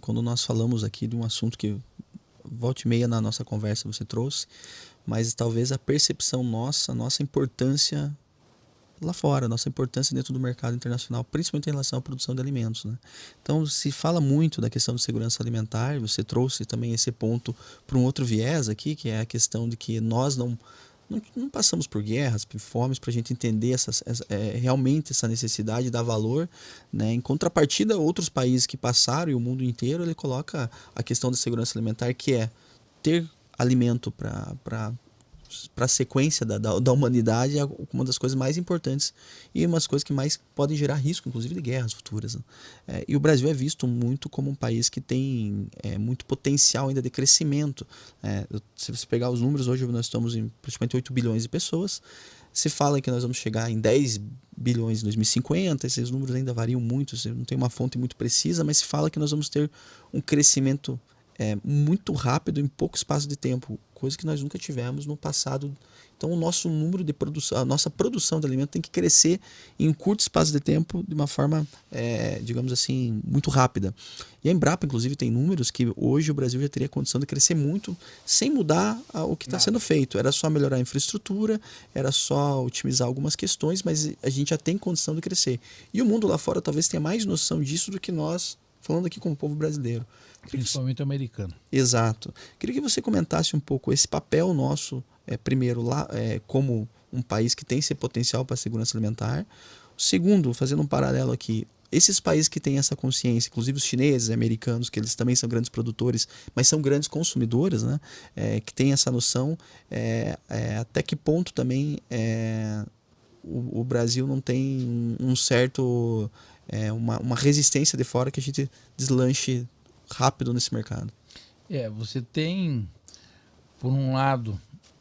quando nós falamos aqui de um assunto que volta e meia na nossa conversa você trouxe, mas talvez a percepção nossa, a nossa importância lá fora, nossa importância dentro do mercado internacional, principalmente em relação à produção de alimentos, né? Então, se fala muito da questão de segurança alimentar, você trouxe também esse ponto para um outro viés aqui, que é a questão de que nós não passamos por guerras, por fomes, para a gente entender realmente essa necessidade de dar valor, né? Em contrapartida, outros países que passaram e o mundo inteiro, ele coloca a questão da segurança alimentar, que é ter alimento para a sequência da humanidade, é uma das coisas mais importantes e umas coisas que mais podem gerar risco, inclusive de guerras futuras, né? E o Brasil é visto muito como um país que tem muito potencial ainda de crescimento. Se você pegar os números, hoje nós estamos em praticamente 8 bilhões de pessoas. Se fala que nós vamos chegar em 10 bilhões em 2050, esses números ainda variam muito, você não tem uma fonte muito precisa, mas se fala que nós vamos ter um crescimento muito rápido em pouco espaço de tempo, coisa que nós nunca tivemos no passado. Então o nosso número de produção, a nossa produção de alimento tem que crescer em um curto espaço de tempo de uma forma, digamos assim, muito rápida. E a Embrapa, inclusive, tem números que hoje o Brasil já teria condição de crescer muito sem mudar o que está sendo feito. Era só melhorar a infraestrutura, era só otimizar algumas questões, mas a gente já tem condição de crescer. E o mundo lá fora talvez tenha mais noção disso do que nós, falando aqui como povo brasileiro. Principalmente americano. Exato. Queria que você comentasse um pouco esse papel nosso, primeiro, lá, como um país que tem esse potencial para a segurança alimentar. Segundo, fazendo um paralelo aqui, esses países que têm essa consciência, inclusive os chineses, americanos, que eles também são grandes produtores, mas são grandes consumidores, né? Que têm essa noção, até que ponto também o Brasil não tem um certo, uma resistência de fora que a gente deslanche rápido nesse mercado. Você tem, por um lado,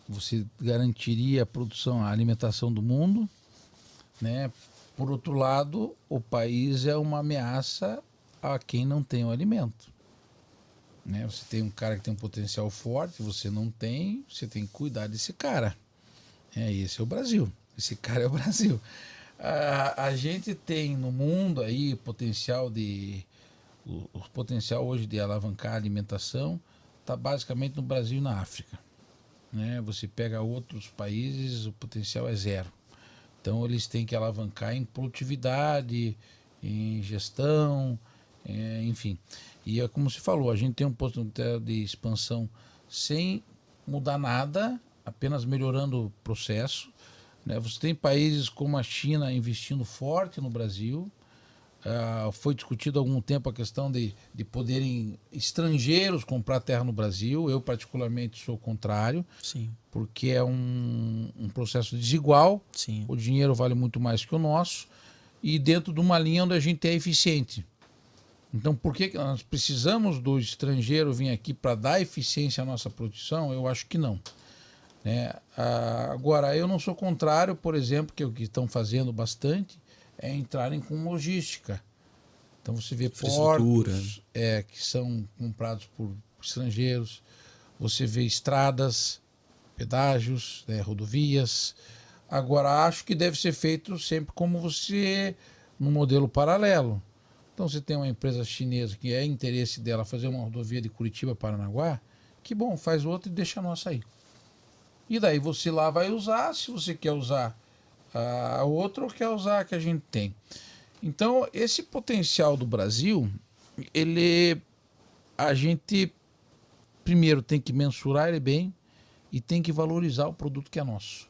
você garantiria a produção, a alimentação do mundo, né? Por outro lado, o país é uma ameaça a quem não tem o alimento, né? Você tem um cara que tem um potencial forte, você não tem, você tem que cuidar desse cara. Esse é o Brasil, esse cara é o Brasil. A gente tem no mundo aí o potencial hoje de alavancar a alimentação está basicamente no Brasil e na África, né? Você pega outros países, o potencial é zero. Então eles têm que alavancar em produtividade, em gestão, enfim. E é como se falou, a gente tem um potencial de expansão sem mudar nada, apenas melhorando o processo, né? Você tem países como a China investindo forte no Brasil. Foi discutido há algum tempo a questão de poderem estrangeiros comprar terra no Brasil. Eu particularmente sou contrário. Sim. Porque é um processo desigual. Sim. O dinheiro vale muito mais que o nosso e dentro de uma linha onde a gente é eficiente. Então, por que nós precisamos do estrangeiro vir aqui para dar eficiência à nossa produção? Eu acho que não, né? Agora, eu não sou contrário, por exemplo, que o que estão fazendo bastante é entrarem com logística. Então você vê portos que são comprados por estrangeiros, você vê estradas, pedágios, né, rodovias. Agora, acho que deve ser feito sempre como você, num modelo paralelo. Então você tem uma empresa chinesa que é interesse dela fazer uma rodovia de Curitiba a Paranaguá, que bom, faz outra e deixa a nossa aí. E daí você lá vai usar, se você quer usar a outra ou quer usar a que a gente tem. Então, esse potencial do Brasil, a gente primeiro tem que mensurar ele bem e tem que valorizar o produto que é nosso.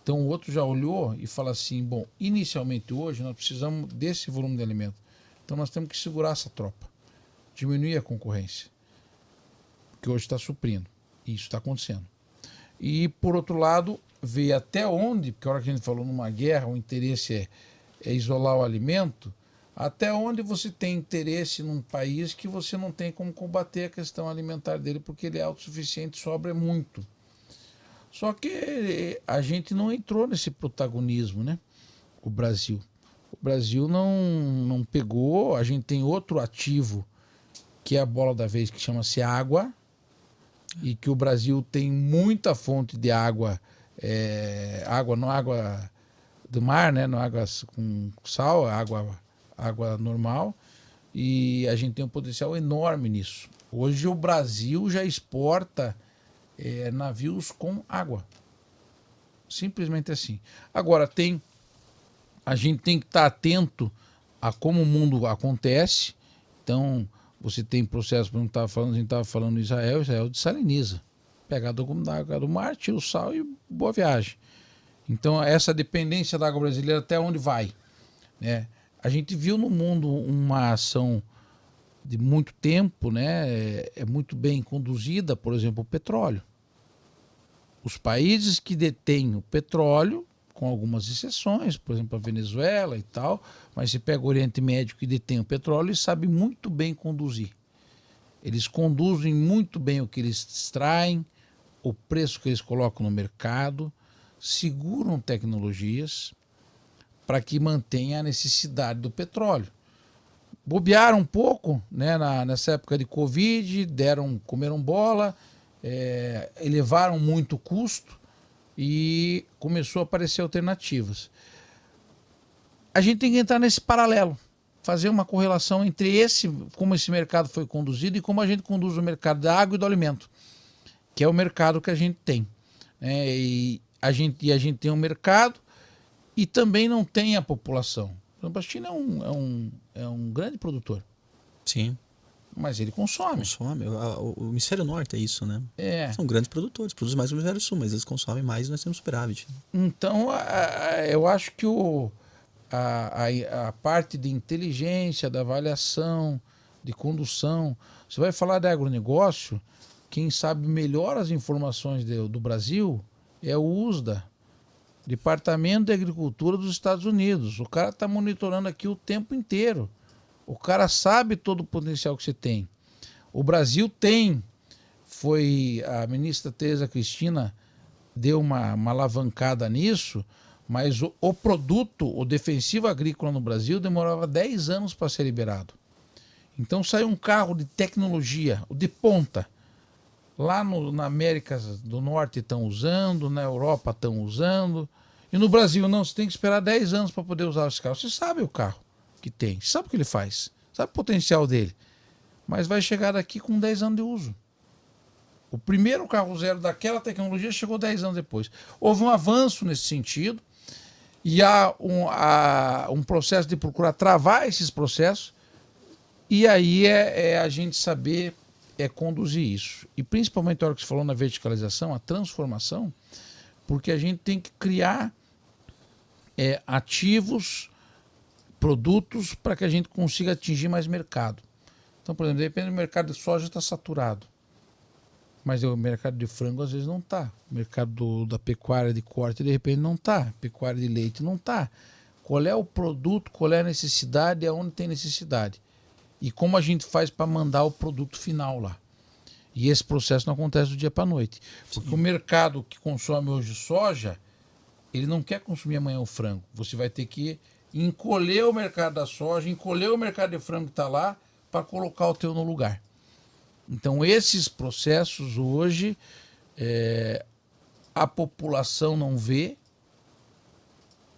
Então, o outro já olhou e fala assim, bom, inicialmente hoje nós precisamos desse volume de alimento. Então, nós temos que segurar essa tropa, diminuir a concorrência, que hoje está suprindo. E isso está acontecendo. E, por outro lado, ver até onde, porque a hora que a gente falou numa guerra, o interesse é isolar o alimento, até onde você tem interesse num país que você não tem como combater a questão alimentar dele, porque ele é autossuficiente, sobra muito. Só que a gente não entrou nesse protagonismo, né? O Brasil não pegou, a gente tem outro ativo, que é a bola da vez, que chama-se água, e que o Brasil tem muita fonte de água, não água do mar, né? Não água com sal, água normal. e a gente tem um potencial enorme nisso. Hoje o Brasil já exporta navios com água. Simplesmente assim. Agora, a gente tem que estar atento a como o mundo acontece. Então, você tem processo, a gente estava falando em Israel desaliniza. Pega a água do mar, tira o sal e boa viagem. Então, essa dependência da água brasileira até onde vai? Né? A gente viu no mundo uma ação de muito tempo, né? É muito bem conduzida, por exemplo, o petróleo. Os países que detêm o petróleo, com algumas exceções, por exemplo, a Venezuela e tal, mas se pega o Oriente Médio que detém o petróleo, eles sabem muito bem conduzir. Eles conduzem muito bem o que eles extraem, o preço que eles colocam no mercado, seguram tecnologias para que mantenha a necessidade do petróleo. Bobearam um pouco, né, nessa época de Covid, comeram bola, elevaram muito o custo e começou a aparecer alternativas. A gente tem que entrar nesse paralelo, fazer uma correlação entre como esse mercado foi conduzido e como a gente conduz o mercado da água e do alimento, que é o mercado que a gente tem. E a gente tem um mercado e também não tem a população. Por exemplo, a China é um grande produtor. Sim. Mas ele consome. O hemisfério norte é isso, né? É. São grandes produtores, produzem mais no hemisfério sul, mas eles consomem mais e nós temos superávit. Então, eu acho que a parte de inteligência, da avaliação, de condução, você vai falar de agronegócio, quem sabe melhor as informações do Brasil é o USDA, Departamento de Agricultura dos Estados Unidos. O cara está monitorando aqui o tempo inteiro. O cara sabe todo o potencial que você tem. O Brasil a ministra Tereza Cristina deu uma alavancada nisso, mas o produto, o defensivo agrícola no Brasil demorava 10 anos para ser liberado. Então saiu um carro de tecnologia, o de ponta. Lá na América do Norte estão usando, na Europa estão usando, e no Brasil não, você tem que esperar 10 anos para poder usar esse carro. Você sabe o carro que tem, você sabe o que ele faz, sabe o potencial dele, mas vai chegar daqui com 10 anos de uso. O primeiro carro zero daquela tecnologia chegou 10 anos depois. Houve um avanço nesse sentido e há um processo de procurar travar esses processos e aí a gente saber conduzir isso. E principalmente a hora que você falou na verticalização, a transformação, porque a gente tem que criar ativos, produtos para que a gente consiga atingir mais mercado. Então, por exemplo, depende do mercado de soja está saturado. Mas o mercado de frango às vezes não está. O mercado da pecuária de corte de repente não está. Pecuária de leite não está. Qual é o produto, qual é a necessidade e aonde tem necessidade. E como a gente faz para mandar o produto final lá. E esse processo não acontece do dia para a noite. Porque o mercado que consome hoje soja, ele não quer consumir amanhã o frango. Você vai ter que encolher o mercado da soja, encolher o mercado de frango que está lá para colocar o teu no lugar. Então, esses processos hoje, a população não vê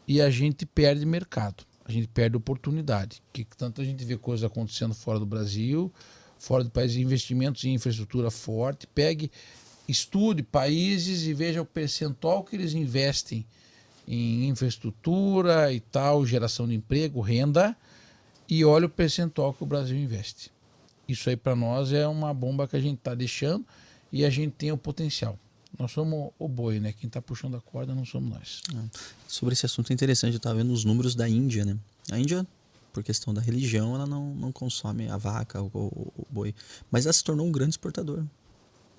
e a gente perde mercado, a gente perde oportunidade. Que tanto a gente vê coisas acontecendo fora do Brasil, fora do país, investimentos em infraestrutura forte. Estude países e veja o percentual que eles investem em infraestrutura e tal, geração de emprego, renda, e olha o percentual que o Brasil investe. Isso aí para nós é uma bomba que a gente está deixando e a gente tem o potencial. Nós somos o boi, né? Quem está puxando a corda não somos nós. Sobre esse assunto é interessante, eu estava vendo os números da Índia, né? A Índia, por questão da religião, ela não consome a vaca, o boi. Mas ela se tornou um grande exportador.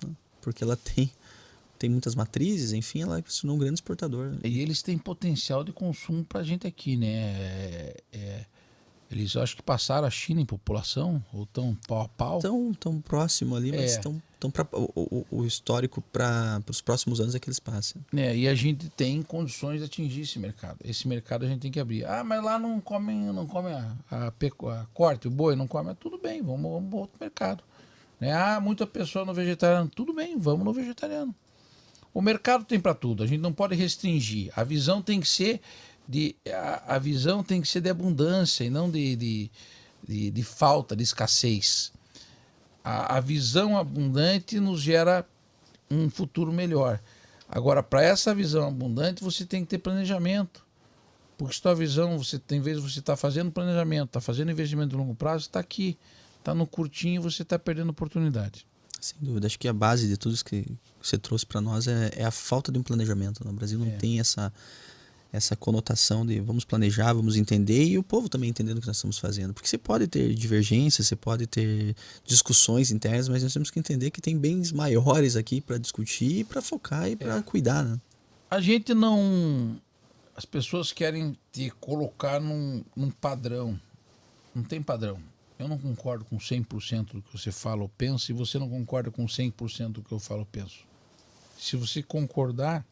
Né? Porque ela tem muitas matrizes, enfim, ela se tornou um grande exportador. E eles têm potencial de consumo para a gente aqui, né? Eles acho que passaram a China em população, ou estão pau a pau. Tão próximo ali, mas o histórico para os próximos anos é que eles passam. E a gente tem condições de atingir esse mercado. Esse mercado a gente tem que abrir. Mas lá não come a corte, o boi, não come. Tudo bem, vamos para outro mercado. Muita pessoa no vegetariano. Tudo bem, vamos no vegetariano. O mercado tem para tudo, a gente não pode restringir. A visão tem que ser de abundância e não de de falta, de escassez. A visão abundante nos gera um futuro melhor. Agora, para essa visão abundante, você tem que ter planejamento. Porque se tua visão, tem vezes você está fazendo planejamento, está fazendo investimento de longo prazo, está aqui, está no curtinho e você está perdendo oportunidade. Sem dúvida. Acho que a base de tudo isso que você trouxe para nós é a falta de um planejamento. No Brasil não tem essa conotação de vamos planejar, vamos entender, e o povo também entendendo o que nós estamos fazendo. Porque você pode ter divergências, você pode ter discussões internas, mas nós temos que entender que tem bens maiores aqui para discutir, para focar e para cuidar, né? A gente não... As pessoas querem te colocar num padrão. Não tem padrão. Eu não concordo com 100% do que você fala ou pensa, e você não concorda com 100% do que eu falo ou penso. Se você concordar,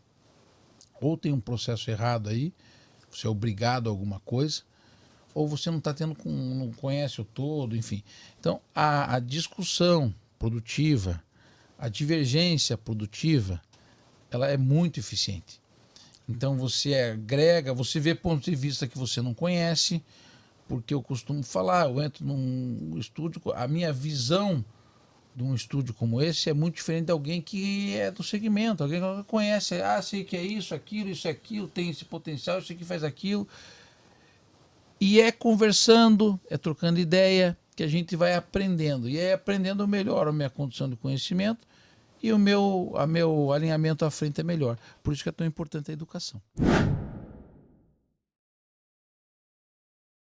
ou tem um processo errado aí, você é obrigado a alguma coisa, ou você não está tendo, não conhece o todo, enfim. Então, a discussão produtiva, a divergência produtiva, ela é muito eficiente. Então, você agrega, você vê pontos de vista que você não conhece, porque eu costumo falar, eu entro num estúdio, a minha visão de um estúdio como esse é muito diferente de alguém que é do segmento, alguém que conhece, sei que é isso, aquilo, tem esse potencial, isso aqui faz aquilo. E é conversando, é trocando ideia, que a gente vai aprendendo. E é aprendendo melhor a minha condição de conhecimento, e o meu alinhamento à frente é melhor. Por isso que é tão importante a educação.